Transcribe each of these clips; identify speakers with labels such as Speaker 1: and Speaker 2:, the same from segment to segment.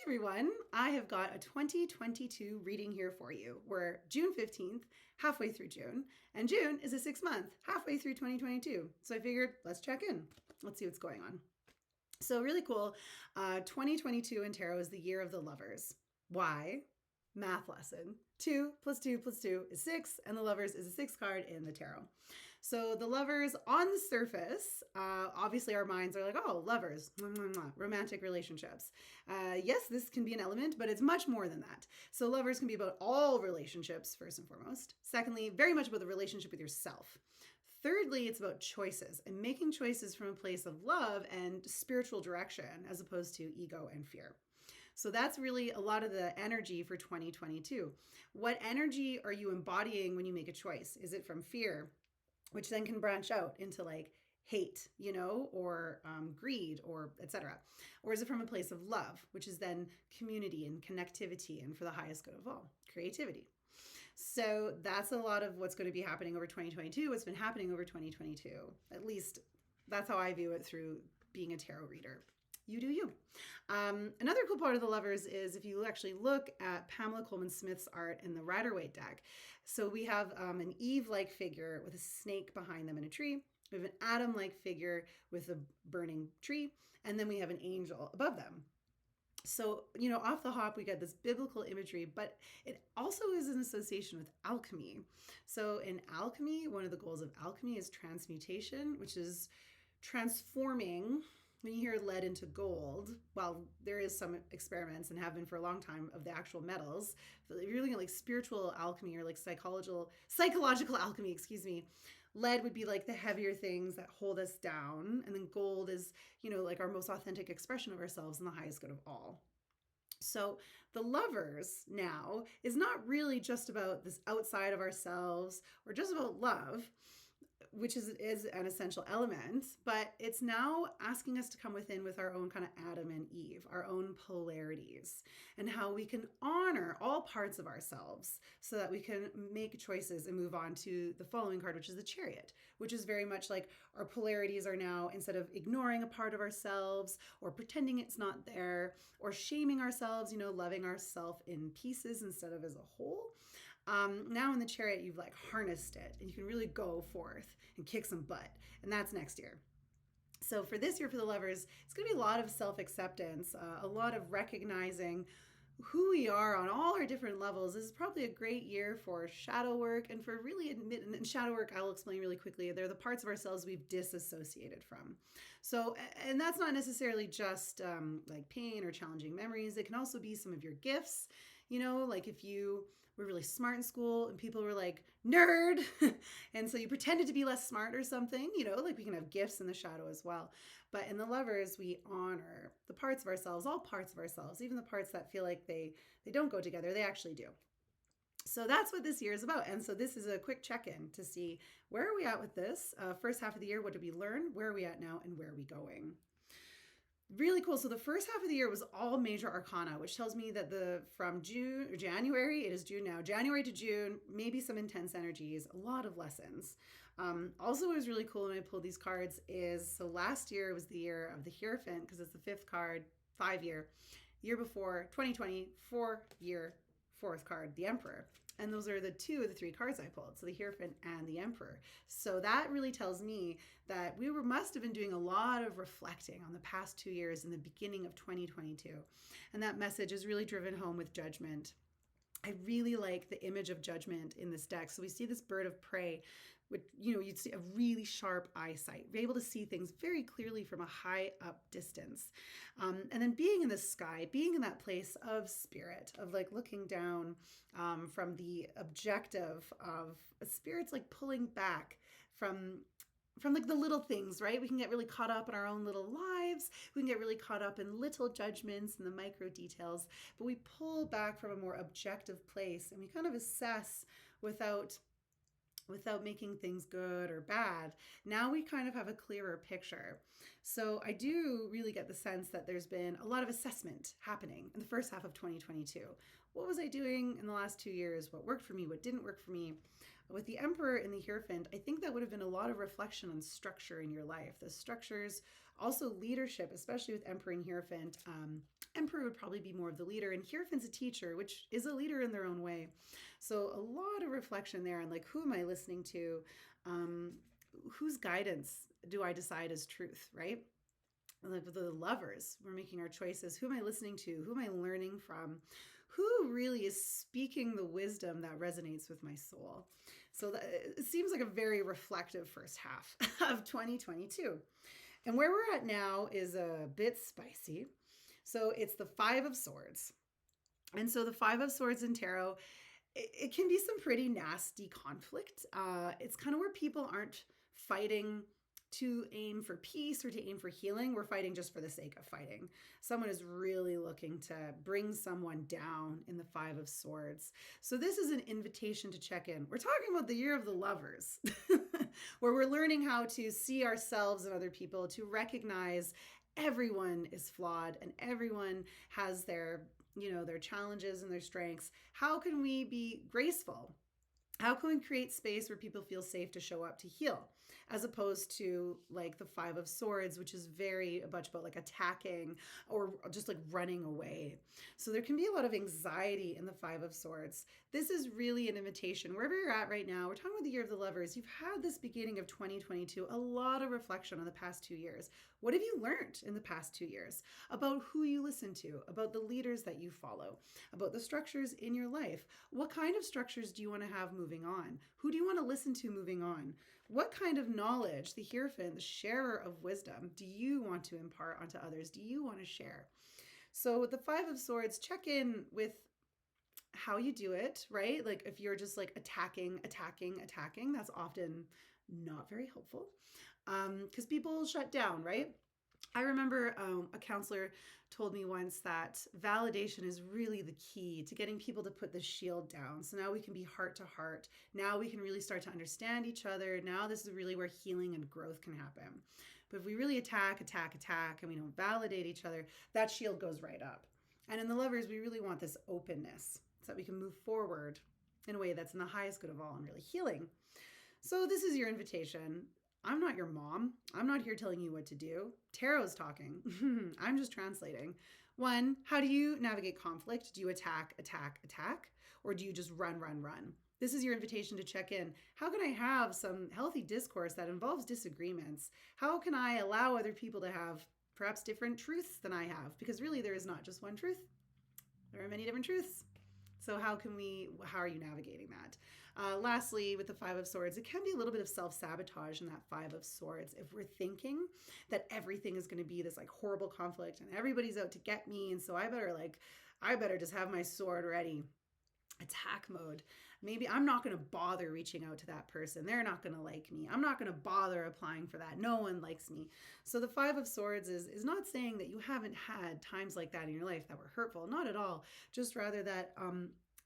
Speaker 1: Everyone, I have got a 2022 reading here for you. We're June 15th, halfway through June, and June is a 6 month, halfway through 2022. So I figured let's check in. Let's see what's going on. So, really cool. 2022 in tarot is the year of the lovers. Why? Math lesson. 2 plus 2 plus 2 is 6, and the lovers is a 6 card in the tarot. So the lovers on the surface, obviously our minds are like, oh, lovers, romantic relationships. Yes, this can be an element, but it's much more than that. So lovers can be about all relationships, first and foremost. Secondly, very much about the relationship with yourself. Thirdly, it's about choices and making choices from a place of love and spiritual direction as opposed to ego and fear. So that's really a lot of the energy for 2022. What energy are you embodying when you make a choice? Is it from fear, which then can branch out into like hate, or greed, or etc.? Or is it from a place of love, which is then community and connectivity and for the highest good of all, creativity? So that's a lot of what's going to be happening over 2022, what's been happening over 2022. At least that's how I view it through being a tarot reader. You do you. Another cool part of the lovers is if you actually look at Pamela Coleman Smith's art in the Rider-Waite deck. So we have an Eve-like figure with a snake behind them in a tree. We have an Adam-like figure with a burning tree. And then we have an angel above them. So, off the hop, we get this biblical imagery, but it also is an association with alchemy. So in alchemy, one of the goals of alchemy is transmutation, which is transforming. When you hear lead into gold, well, there is some experiments and have been for a long time of the actual metals. But if you're looking at like spiritual alchemy or like psychological alchemy, lead would be like the heavier things that hold us down. And then gold is, like our most authentic expression of ourselves and the highest good of all. So the lovers now is not really just about this outside of ourselves or just about love, which is an essential element, but it's now asking us to come within with our own kind of Adam and Eve, our own polarities, and how we can honor all parts of ourselves so that we can make choices and move on to the following card, which is the Chariot, which is very much like our polarities are now, instead of ignoring a part of ourselves or pretending it's not there or shaming ourselves, loving ourselves in pieces instead of as a whole. Now in the Chariot, you've like harnessed it and you can really go forth and kick some butt. And that's next year. So for this year, for the lovers, it's going to be a lot of self-acceptance, a lot of recognizing who we are on all our different levels. This is probably a great year for shadow work and for really and shadow work, I'll explain really quickly. They're the parts of ourselves we've disassociated from. So, and that's not necessarily just like pain or challenging memories. It can also be some of your gifts. Like if you were really smart in school and people were like, nerd. And so you pretended to be less smart or something, like we can have gifts in the shadow as well. But in the lovers, we honor the parts of ourselves, all parts of ourselves, even the parts that feel like they don't go together. They actually do. So that's what this year is about. And so this is a quick check-in to see where are we at with this first half of the year. What did we learn? Where are we at now? And where are we going? Really cool. So the first half of the year was all major arcana, which tells me that from January, it is June now, January to June, maybe some intense energies, a lot of lessons. Also, what was really cool when I pulled these cards is, so last year was the year of the Hierophant, because it's the fifth card, 5-year. Year before, 2020, 4-year, fourth card, the Emperor. And those are the 2 of the 3 cards I pulled, so the Hierophant and the Emperor. So that really tells me that we must have been doing a lot of reflecting on the past 2 years in the beginning of 2022. And that message is really driven home with Judgment. I really like the image of Judgment in this deck. So we see this bird of prey, which, you'd see a really sharp eyesight, be able to see things very clearly from a high up distance. And then being in the sky, being in that place of spirit, of like looking down from the objective of spirit's like pulling back from like the little things, right? We can get really caught up in our own little lives. We can get really caught up in little judgments and the micro details, but we pull back from a more objective place and we kind of assess without making things good or bad. Now we kind of have a clearer picture. So I do really get the sense that there's been a lot of assessment happening in the first half of 2022. What was I doing in the last 2 years? What worked for me? What didn't work for me? With the Emperor and the Hierophant, I think that would have been a lot of reflection on structure in your life. The structures, also leadership, especially with Emperor and Hierophant, Emperor would probably be more of the leader, and Hierophant's a teacher, which is a leader in their own way. So a lot of reflection there on like, who am I listening to? Whose guidance do I decide is truth, right? Like with the Lovers, we're making our choices. Who am I listening to? Who am I learning from? Who really is speaking the wisdom that resonates with my soul? So it seems like a very reflective first half of 2022. And where we're at now is a bit spicy. So it's the Five of Swords. And so the Five of Swords in tarot, it can be some pretty nasty conflict. It's kind of where people aren't fighting to aim for peace or to aim for healing. We're fighting just for the sake of fighting. Someone is really looking to bring someone down in the Five of Swords. So this is an invitation to check in. We're talking about the year of the Lovers, where we're learning how to see ourselves and other people, to recognize everyone is flawed and everyone has their challenges and their strengths. How can we be graceful? How can we create space where people feel safe to show up to heal, as opposed to like the Five of Swords, which is very much about like attacking or just like running away. So there can be a lot of anxiety in the Five of Swords. This is really an invitation. Wherever you're at right now, we're talking about the year of the Lovers. You've had this beginning of 2022, a lot of reflection on the past 2 years. What have you learned in the past 2 years about who you listen to, about the leaders that you follow, about the structures in your life? What kind of structures do you want to have moving on? Who do you want to listen to moving on? What kind of knowledge, the Hierophant, the sharer of wisdom, do you want to impart onto others? Do you want to share? So with the Five of Swords, check in with how you do it, right? Like if you're just like attacking, that's often not very helpful because people shut down, right? I remember a counselor told me once that validation is really the key to getting people to put the shield down. So now we can be heart to heart. Now we can really start to understand each other. Now this is really where healing and growth can happen. But if we really attack, and we don't validate each other, that shield goes right up. And in the Lovers, we really want this openness so that we can move forward in a way that's in the highest good of all and really healing. So this is your invitation. I'm not your mom. I'm not here telling you what to do. Tarot's talking. I'm just translating. 1, how do you navigate conflict? Do you attack? Or do you just run? This is your invitation to check in. How can I have some healthy discourse that involves disagreements? How can I allow other people to have perhaps different truths than I have? Because really there is not just one truth. There are many different truths. So how are you navigating that? Lastly, with the Five of Swords, it can be a little bit of self-sabotage in that Five of Swords. If we're thinking that everything is going to be this like horrible conflict and everybody's out to get me, and so I better just have my sword ready. Attack mode. Maybe I'm not going to bother reaching out to that person. They're not going to like me. I'm not going to bother applying for that. No one likes me. So the Five of Swords is not saying that you haven't had times like that in your life that were hurtful. Not at all. Just rather that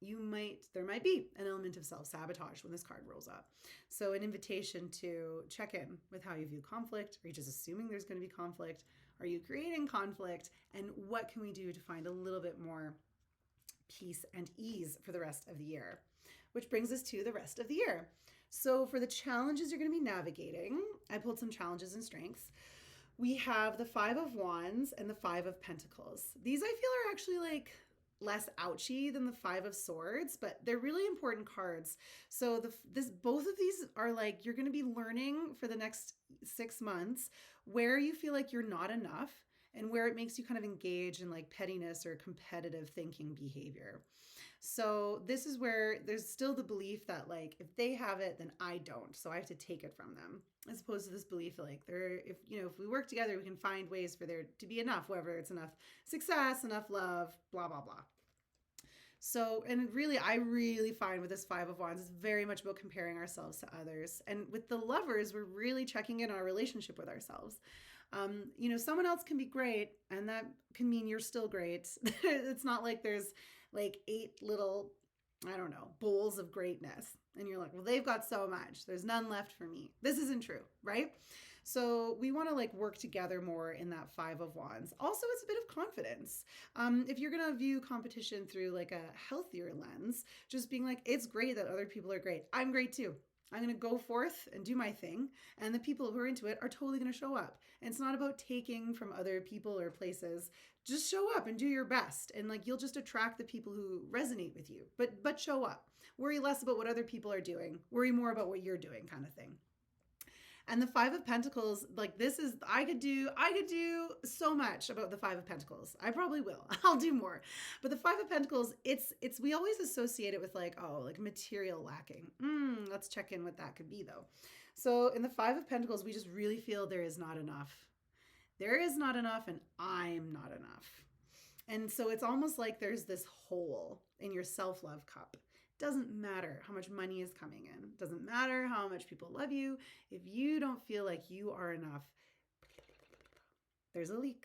Speaker 1: there might be an element of self-sabotage when this card rolls up. So an invitation to check in with how you view conflict. Are you just assuming there's going to be conflict? Are you creating conflict? And what can we do to find a little bit more peace and ease for the rest of the year? Which brings us to the rest of the year. So for the challenges you're going to be navigating, I pulled some challenges and strengths. We have the Five of Wands and the Five of Pentacles. These I feel are actually like less ouchy than the Five of Swords, but they're really important cards. So both of these are like, you're going to be learning for the next 6 months where you feel like you're not enough and where it makes you kind of engage in like pettiness or competitive thinking behavior. So this is where there's still the belief that like, if they have it, then I don't. So I have to take it from them, as opposed to this belief like if we work together, we can find ways for there to be enough, whether it's enough success, enough love, blah, blah, blah. So, and really, I really find with this Five of Wands, it's very much about comparing ourselves to others. And with the Lovers, we're really checking in our relationship with ourselves. Someone else can be great, and that can mean you're still great. It's not like there's like 8 little, I don't know, bowls of greatness. And you're like, well, they've got so much. There's none left for me. This isn't true, right? So we want to like work together more in that Five of Wands. Also, it's a bit of confidence. If you're going to view competition through like a healthier lens, just being like, it's great that other people are great. I'm great too. I'm going to go forth and do my thing. And the people who are into it are totally going to show up. And it's not about taking from other people or places. Just show up and do your best. And like, you'll just attract the people who resonate with you, but show up. Worry less about what other people are doing. Worry more about what you're doing, kind of thing. And the Five of Pentacles, like this is, I could do so much about the Five of Pentacles. I probably will. I'll do more. But the Five of Pentacles, it's we always associate it with like, oh, like material lacking. Let's check in what that could be though. So in the Five of Pentacles, we just really feel there is not enough. There is not enough, and I'm not enough. And so it's almost like there's this hole in your self-love cup. Doesn't matter how much money is coming in. Doesn't matter how much people love you. If you don't feel like you are enough, there's a leak.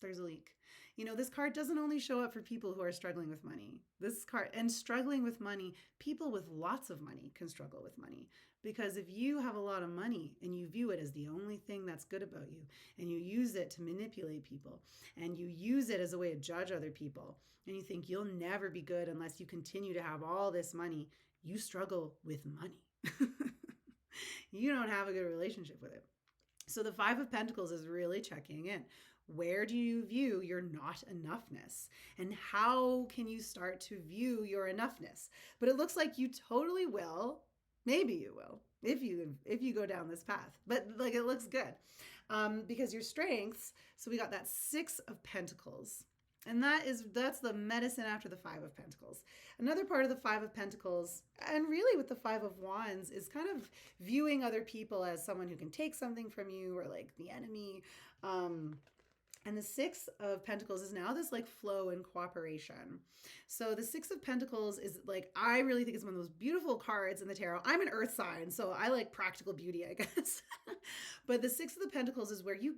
Speaker 1: There's a leak. You know, this card doesn't only show up for people who are struggling with money. This card, and struggling with money, people with lots of money can struggle with money. Because if you have a lot of money and you view it as the only thing that's good about you, and you use it to manipulate people, and you use it as a way to judge other people, and you think you'll never be good unless you continue to have all this money, you struggle with money. You don't have a good relationship with it. So the Five of Pentacles is really checking in. Where do you view your not enoughness? And how can you start to view your enoughness? But it looks like you totally will. Maybe you will if you go down this path. But like it looks good. Because your strengths, so we got that Six of Pentacles. And that's the medicine after the Five of Pentacles. Another part of the Five of Pentacles, and really with the Five of Wands, is kind of viewing other people as someone who can take something from you or like the enemy. And the Six of Pentacles is now this like flow and cooperation. So the Six of Pentacles is like, I really think it's one of those beautiful cards in the tarot. I'm an earth sign, so I like practical beauty, I guess. But the Six of the Pentacles is where you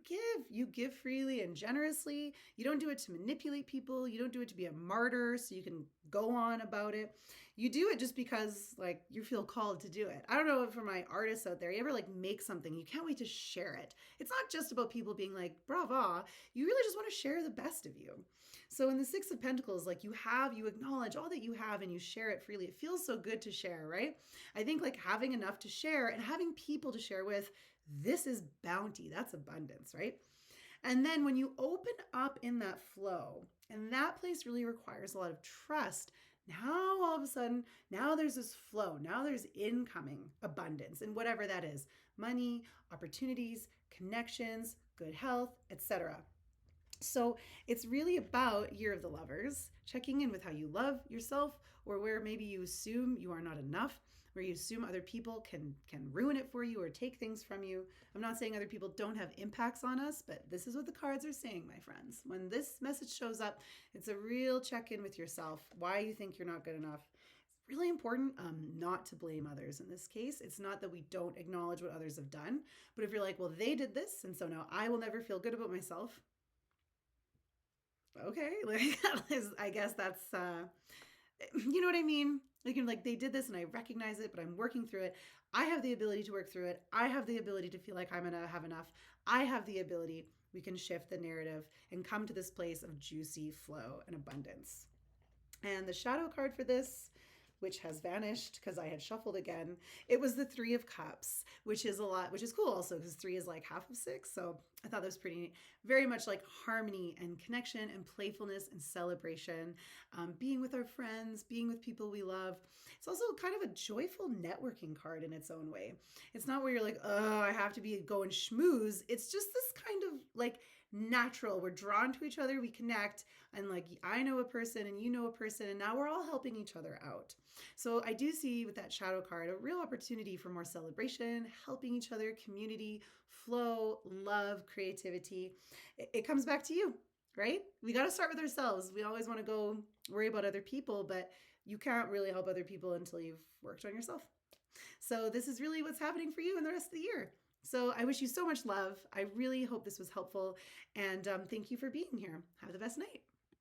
Speaker 1: give freely and generously. You don't do it to manipulate people. You don't do it to be a martyr so you can go on about it. You do it just because like you feel called to do it. I don't know, for my artists out there, you ever like make something, you can't wait to share it. It's not just about people being like, brava. You really just want to share the best of you. So in the Six of Pentacles, like you acknowledge all that you have and you share it freely. It feels so good to share, right? I think like having enough to share and having people to share with, this is bounty. That's abundance, right? And then when you open up in that flow, and that place really requires a lot of trust. Now, all of a sudden, now there's this flow. Now there's incoming abundance, and whatever that is, money, opportunities, connections, good health, etc. So it's really about Year of the Lovers, checking in with how you love yourself, or where maybe you assume you are not enough, where you assume other people can ruin it for you or take things from you. I'm not saying other people don't have impacts on us, but this is what the cards are saying, my friends. When this message shows up, it's a real check-in with yourself, why you think you're not good enough. It's really important not to blame others in this case. It's not that we don't acknowledge what others have done, but if you're like, well, they did this, and so now I will never feel good about myself. Okay, like I guess that's you know what I mean? Like they did this and I recognize it, but I'm working through it. I have the ability to work through it. I have the ability to feel like I'm gonna have enough. I have the ability. We can shift the narrative and come to this place of juicy flow and abundance. And the shadow card for this, which has vanished because I had shuffled again, it was the Three of Cups, which is a lot, which is cool also because 3 is like half of 6. So I thought that was pretty neat. Very much like harmony and connection and playfulness and celebration, being with our friends, being with people we love. It's also kind of a joyful networking card in its own way. It's not where you're like, oh, I have to be going schmooze. It's just this kind of like natural. We're drawn to each other, we connect, and like I know a person and you know a person, and now we're all helping each other out. So I do see with that shadow card a real opportunity for more celebration, helping each other, community, flow, love, creativity. It comes back to you, right? We got to start with ourselves. We always want to go worry about other people, but you can't really help other people until you've worked on yourself. So this is really what's happening for you in the rest of the year. So I wish you so much love. I really hope this was helpful. And thank you for being here. Have the best night.